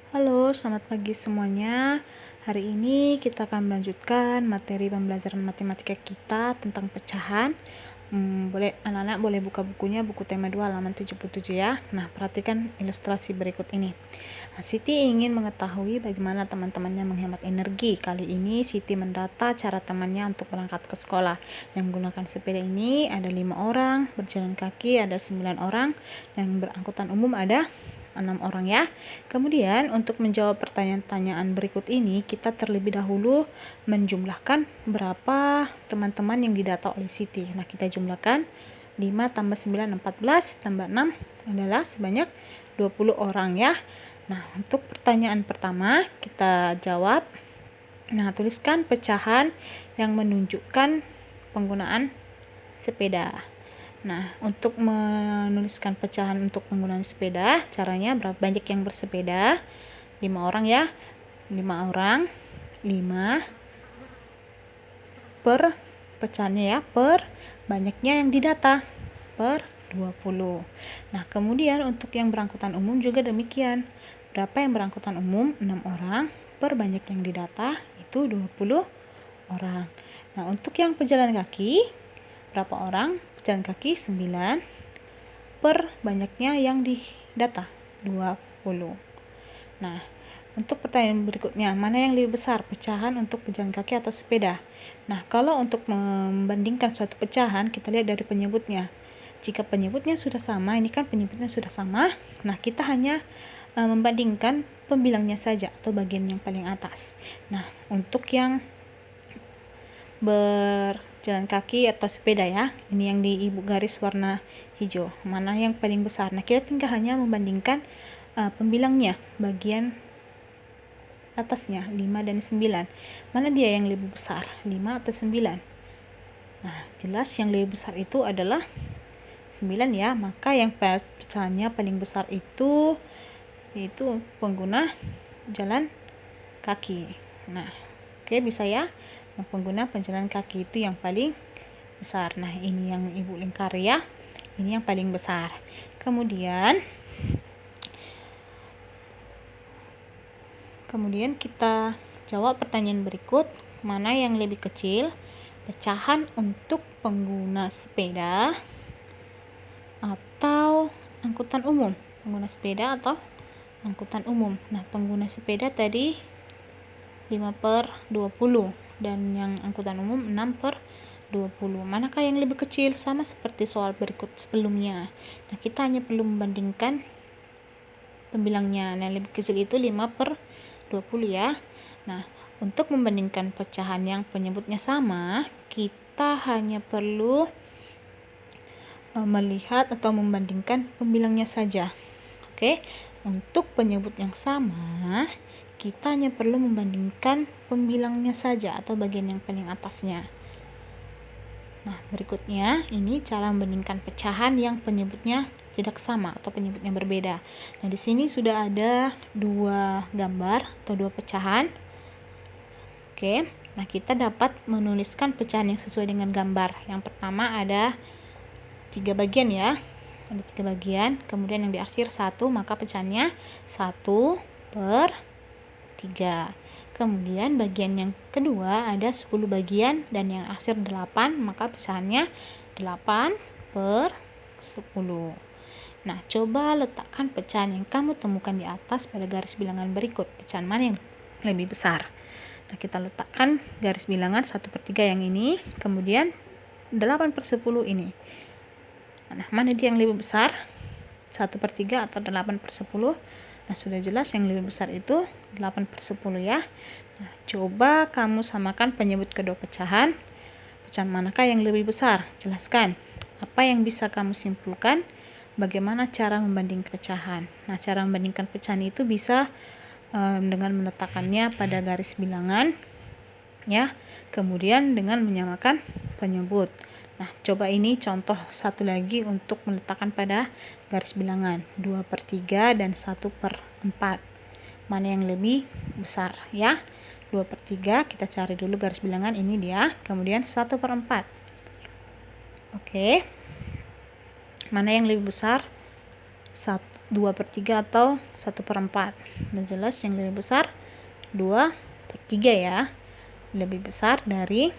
Halo, selamat pagi semuanya. Hari ini kita akan melanjutkan materi pembelajaran matematika kita tentang pecahan. Anak-anak boleh buka bukunya, buku tema 2 halaman 77 ya. Nah, perhatikan ilustrasi berikut ini. Siti ingin mengetahui bagaimana teman-temannya menghemat energi. Kali ini Siti mendata cara temannya untuk berangkat ke sekolah. Yang menggunakan sepeda ini ada 5 orang, berjalan kaki ada 9 orang, yang berangkutan umum ada 6 orang ya. Kemudian untuk menjawab pertanyaan-pertanyaan berikut ini, kita terlebih dahulu menjumlahkan berapa teman-teman yang didata oleh Siti. Nah, kita jumlahkan 5 tambah 9, 14, tambah 6 adalah sebanyak 20 orang ya. Nah, untuk pertanyaan pertama kita jawab. Nah, tuliskan pecahan yang menunjukkan penggunaan sepeda. Nah, untuk menuliskan pecahan untuk penggunaan sepeda, caranya berapa banyak yang bersepeda? 5 orang ya. 5 orang. 5 per pecahannya ya, per banyaknya yang didata, per 20. Nah, kemudian untuk yang berangkutan umum juga demikian. Berapa yang berangkutan umum? 6 orang per banyak yang didata itu 20 orang. Nah, untuk yang pejalan kaki berapa orang? Pejalan kaki 9 per banyaknya yang didata 20. Nah, untuk pertanyaan berikutnya, mana yang lebih besar, pecahan untuk pejalan kaki atau sepeda? Nah, kalau untuk membandingkan suatu pecahan, kita lihat dari penyebutnya. Jika penyebutnya sudah sama, ini kan penyebutnya sudah sama, nah kita hanya membandingkan pembilangnya saja atau bagian yang paling atas. Nah, untuk yang berjalan kaki atau sepeda ya, ini yang di ibu garis warna hijau, mana yang paling besar. Nah, kita tinggal hanya membandingkan pembilangnya, bagian atasnya 5 dan 9. Mana dia yang lebih besar, 5 atau 9? Nah, jelas yang lebih besar itu adalah 9 ya, maka yang pecahannya paling besar itu yaitu pengguna jalan kaki. Nah, oke, bisa ya, yang pengguna penjalan kaki itu yang paling besar. Nah, ini yang ibu lingkari ya, ini yang paling besar. Kemudian kita jawab pertanyaan berikut, mana yang lebih kecil, pecahan untuk pengguna sepeda atau angkutan umum? Pengguna sepeda atau angkutan umum. Nah, pengguna sepeda tadi 5 per 20 dan yang angkutan umum 6 per 20. Manakah yang lebih kecil? Sama seperti soal berikut sebelumnya. Nah, kita hanya perlu membandingkan pembilangnya. Nah, lebih kecil itu 5 per 20 ya. Nah, untuk membandingkan pecahan yang penyebutnya sama, kita hanya perlu melihat atau membandingkan pembilangnya saja. Oke, untuk penyebut yang sama, kita hanya perlu membandingkan pembilangnya saja atau bagian yang paling atasnya. Nah, berikutnya ini cara membandingkan pecahan yang penyebutnya tidak sama atau penyebutnya berbeda. Nah, di sini sudah ada 2 gambar atau 2 pecahan. Oke, nah kita dapat menuliskan pecahan yang sesuai dengan gambar. Yang pertama ada 3 bagian ya. Ada 3 bagian, kemudian yang diarsir 1, maka pecahannya 1 per 3. Kemudian bagian yang kedua ada 10 bagian dan yang arsir 8, maka pecahannya 8 per 10. Nah, coba letakkan pecahan yang kamu temukan di atas pada garis bilangan berikut. Pecahan mana yang lebih besar? Nah, kita letakkan garis bilangan 1 per 3 yang ini, kemudian 8 per 10 ini. Nah, mana dia yang lebih besar? 1 per 3 atau 8 per 10? Nah, sudah jelas yang lebih besar itu 8 per 10 ya. Nah, coba kamu samakan penyebut kedua pecahan. Pecahan manakah yang lebih besar? Jelaskan. Apa yang bisa kamu simpulkan? Bagaimana cara membandingkan pecahan? Nah, cara membandingkan pecahan itu bisa dengan meletakkannya pada garis bilangan ya. Kemudian dengan menyamakan penyebut. Nah, coba ini contoh satu lagi untuk meletakkan pada garis bilangan 2 per 3 dan 1 per 4. Mana yang lebih besar ya? 2 per 3, kita cari dulu garis bilangan, ini dia. Kemudian 1 per 4. Oke. Mana yang lebih besar? 2/3 atau 1/4. Nah, jelas yang lebih besar 2/3 ya, lebih besar dari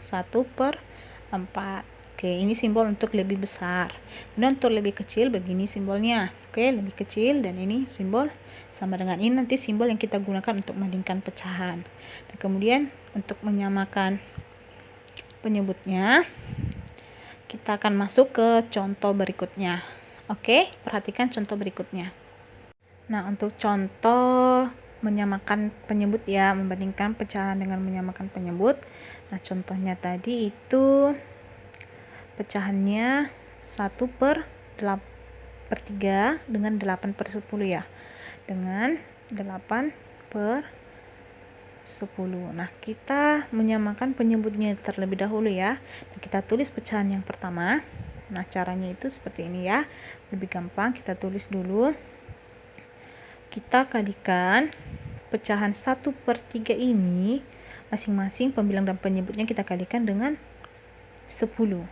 1/4. Oke, ini simbol untuk lebih besar. Kemudian untuk lebih kecil begini simbolnya. Oke, lebih kecil, dan ini simbol sama dengan ini, nanti simbol yang kita gunakan untuk membandingkan pecahan. Nah, kemudian untuk menyamakan penyebutnya, kita akan masuk ke contoh berikutnya. Oke, perhatikan contoh berikutnya. Nah, untuk contoh menyamakan penyebut ya, membandingkan pecahan dengan menyamakan penyebut. Nah, contohnya tadi itu pecahannya 1/3 dengan 8/10 ya, dengan 8/10. Nah, kita menyamakan penyebutnya terlebih dahulu ya. Nah, kita tulis pecahan yang pertama. Nah, caranya itu seperti ini ya, lebih gampang. Kita tulis dulu, kita kalikan pecahan 1/3 ini, masing-masing pembilang dan penyebutnya kita kalikan dengan 10.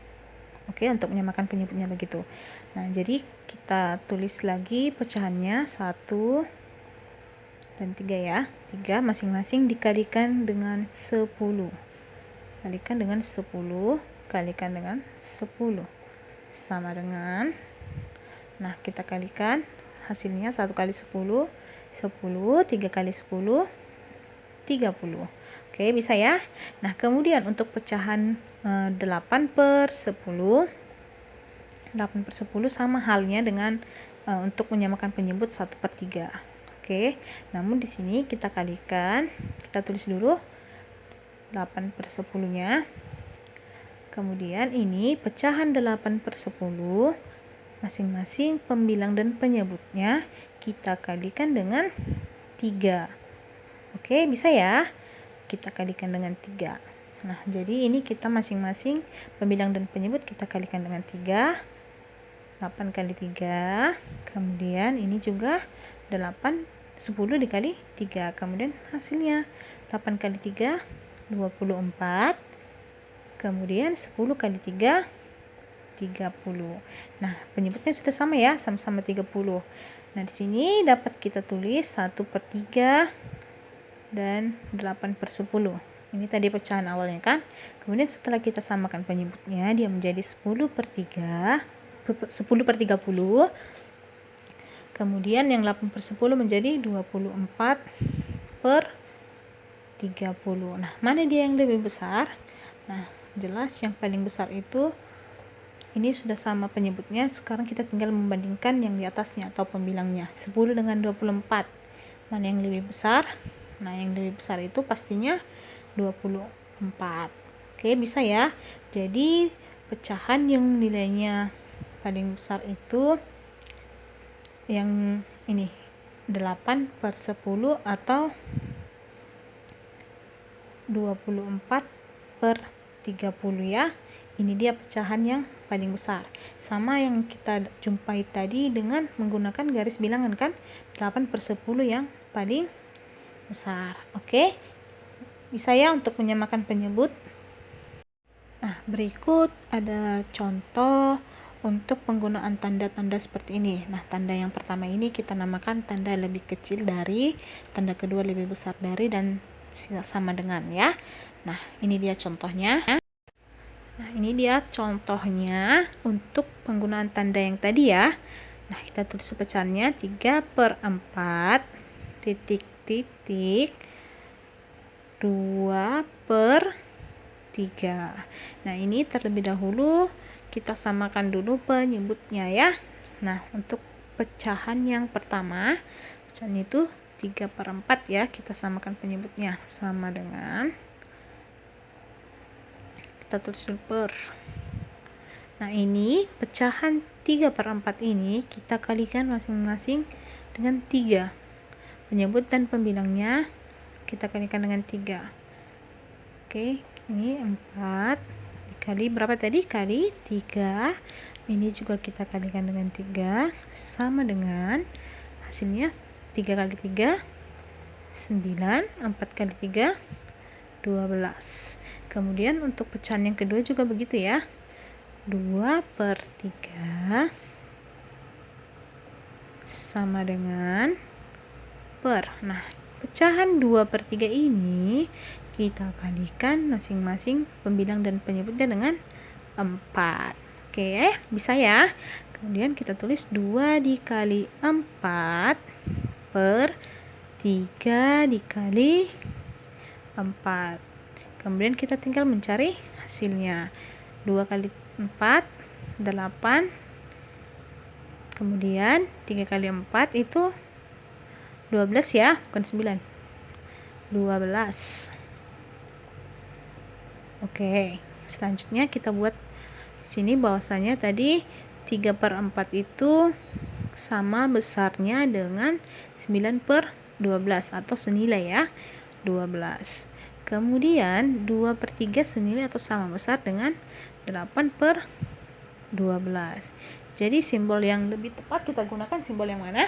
Oke, untuk menyamakan penyebutnya begitu. Nah, jadi kita tulis lagi pecahannya 1 dan 3 ya. 3 masing-masing dikalikan dengan 10. Kalikan dengan 10, kalikan dengan 10. Sama dengan, nah kita kalikan hasilnya 1 kali 10, 10, 3 kali 10, 30. Oke, bisa ya. Nah, kemudian untuk pecahan 8/10, 8/10 sama halnya dengan untuk menyamakan penyebut 1/3. Oke, namun di sini kita kalikan, kita tulis dulu 8/10 nya. Kemudian ini pecahan 8/10, masing-masing pembilang dan penyebutnya kita kalikan dengan 3. Oke, bisa ya, kita kalikan dengan 3. Nah, jadi ini kita masing-masing pembilang dan penyebut kita kalikan dengan 3. 8 kali 3, kemudian ini juga 8, 10 dikali 3, kemudian hasilnya 8 kali 3, 24, kemudian 10 kali 3, 30. Nah, penyebutnya sudah sama ya, sama-sama 30. Nah, di sini dapat kita tulis 1/3 dan 8/10. Ini tadi pecahan awalnya kan. Kemudian setelah kita samakan penyebutnya, dia menjadi 10/30. Kemudian yang 8/10 menjadi 24/30. Nah, mana dia yang lebih besar? Nah, jelas yang paling besar itu ini sudah sama penyebutnya. Sekarang kita tinggal membandingkan yang di atasnya atau pembilangnya, 10 dengan 24. Mana yang lebih besar? Nah, yang lebih besar itu pastinya 24. Oke, bisa ya. Jadi pecahan yang nilainya paling besar itu yang ini, 8/10 atau 24/30 ya. Ini dia pecahan yang paling besar. Sama yang kita jumpai tadi dengan menggunakan garis bilangan kan, 8/10 yang paling besar. Oke, bisa ya untuk menyamakan penyebut. Nah, berikut ada contoh untuk penggunaan tanda-tanda seperti ini. Nah, tanda yang pertama ini kita namakan tanda lebih kecil dari, tanda kedua lebih besar dari, dan sama dengan ya. Nah, ini dia contohnya. Nah, ini dia contohnya untuk penggunaan tanda yang tadi ya. Nah, kita tulis pecahannya 3/4 titik titik 2/3. Nah, ini terlebih dahulu kita samakan dulu penyebutnya ya. Nah, untuk pecahan yang pertama, pecahan itu 3/4 ya, kita samakan penyebutnya sama dengan, kita tulis dulu per. Nah, ini pecahan 3/4 ini kita kalikan masing-masing dengan 3. Penyebut dan pembilangnya kita kalikan dengan 3. Oke, ini 4 dikali berapa tadi? Kali 3. Ini juga kita kalikan dengan 3, sama dengan hasilnya 3 kali 3, 9, 4 kali 3, 12. Kemudian untuk pecahan yang kedua juga begitu ya. 2/3 sama dengan per. Nah, pecahan 2/3 ini kita kalikan masing-masing pembilang dan penyebutnya dengan 4. Oke, bisa ya. Kemudian kita tulis 2 dikali 4 per 3 dikali 4. Kemudian kita tinggal mencari hasilnya. 2 kali 4, 8. Kemudian 3 kali 4 itu 12 ya, bukan 9. 12. Oke, selanjutnya kita buat di sini bahwasanya tadi 3/4 itu sama besarnya dengan 9/12 atau senilai ya, 12. Kemudian 2/3 senilai atau sama besar dengan 8/12. Jadi simbol yang lebih tepat kita gunakan simbol yang mana?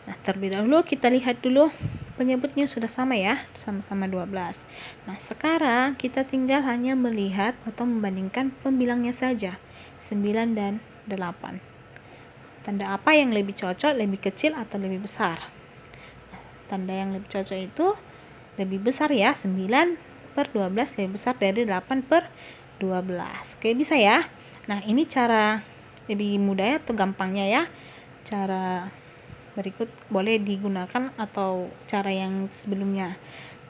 Nah, terlebih dahulu kita lihat dulu penyebutnya sudah sama ya, sama-sama 12. Nah, sekarang kita tinggal hanya melihat atau membandingkan pembilangnya saja, 9 dan 8. Tanda apa yang lebih cocok, lebih kecil atau lebih besar? Nah, tanda yang lebih cocok itu lebih besar ya, 9/12 lebih besar dari 8/12. Oke, bisa ya. Nah, ini cara lebih mudah atau gampangnya ya. Cara berikut boleh digunakan atau cara yang sebelumnya.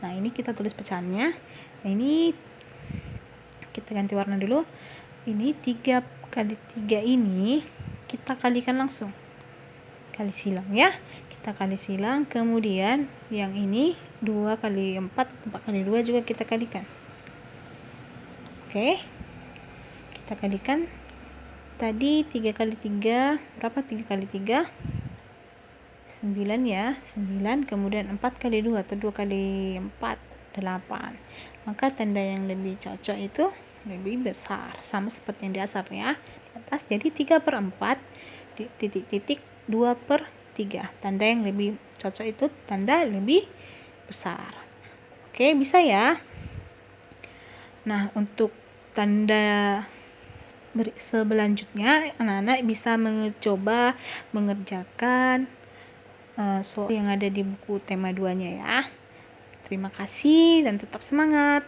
Nah, ini kita tulis pecahannya. Nah, ini kita ganti warna dulu. Ini 3 kali 3 ini kita kalikan langsung. Kali silang ya. Kita kali silang. Kemudian yang ini 2 kali 4, 4 kali 2 juga kita kalikan. Oke. Kita kalikan. Tadi 3 kali 3, berapa 3 kali 3? 9 ya, 9, kemudian 4 kali 2 atau 2 kali 4, 8. Maka tanda yang lebih cocok itu lebih besar, sama seperti yang di asal ya, di atas. Jadi 3/4 titik-titik 2/3. Tanda yang lebih cocok itu tanda lebih besar. Oke, bisa ya. Nah, untuk tanda selanjutnya anak-anak bisa mencoba mengerjakan soal yang ada di buku tema 2-nya ya. Terima kasih dan tetap semangat.